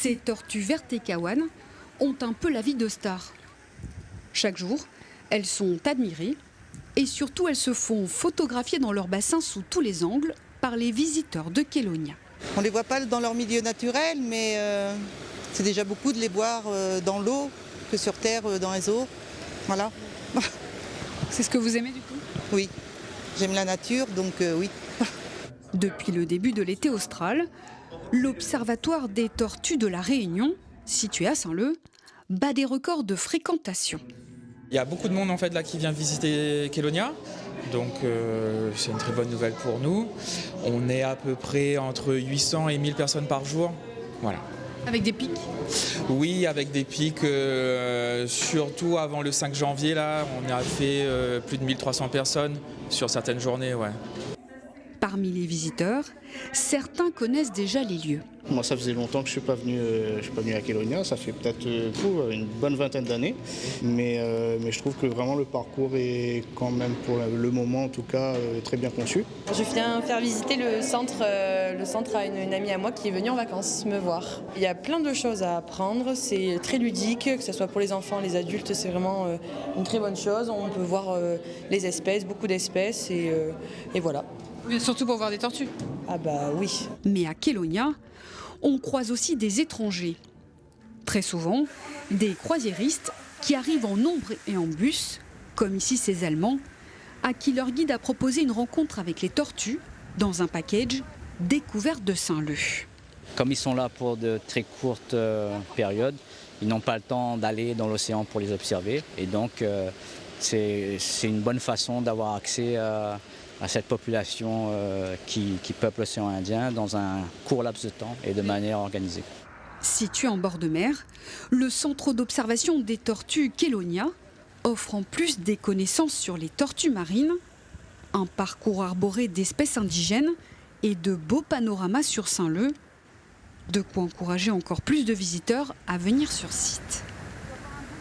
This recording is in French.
Ces tortues vertes et kawan ont un peu la vie de star. Chaque jour, elles sont admirées et surtout elles se font photographier dans leur bassin sous tous les angles par les visiteurs de Kélonia. On ne les voit pas dans leur milieu naturel, mais c'est déjà beaucoup de les voir dans l'eau que sur terre, dans les eaux. Voilà. C'est ce que vous aimez du coup? Oui, j'aime la nature, donc oui. Depuis le début de l'été austral, l'Observatoire des tortues de la Réunion, situé à Saint-Leu, bat des records de fréquentation. Il y a beaucoup de monde en fait là qui vient visiter Kélonia, donc c'est une très bonne nouvelle pour nous. On est à peu près entre 800 et 1000 personnes par jour. Voilà. Avec des pics? Oui, avec des pics, surtout avant le 5 janvier, là, on a fait plus de 1300 personnes sur certaines journées. Ouais. Parmi les visiteurs, certains connaissent déjà les lieux. Moi, ça faisait longtemps que je ne suis pas venu à Kélonia, ça fait peut-être une bonne vingtaine d'années. Mais je trouve que vraiment le parcours est quand même, pour le moment en tout cas, très bien conçu. Je viens faire visiter le centre à une amie à moi qui est venue en vacances me voir. Il y a plein de choses à apprendre, c'est très ludique, que ce soit pour les enfants, les adultes, c'est vraiment une très bonne chose. On peut voir les espèces, beaucoup d'espèces et voilà. Mais surtout pour voir des tortues. Ah bah oui. Mais à Kélonia, on croise aussi des étrangers. Très souvent, des croisiéristes qui arrivent en nombre et en bus, comme ici ces Allemands, à qui leur guide a proposé une rencontre avec les tortues dans un package découverte de Saint-Leu. Comme ils sont là pour de très courtes périodes, ils n'ont pas le temps d'aller dans l'océan pour les observer. Et donc, c'est une bonne façon d'avoir accès à cette population qui peuple l'océan Indien dans un court laps de temps et de manière organisée. Situé en bord de mer, le centre d'observation des tortues Kélonia offre en plus des connaissances sur les tortues marines, un parcours arboré d'espèces indigènes et de beaux panoramas sur Saint-Leu. De quoi encourager encore plus de visiteurs à venir sur site.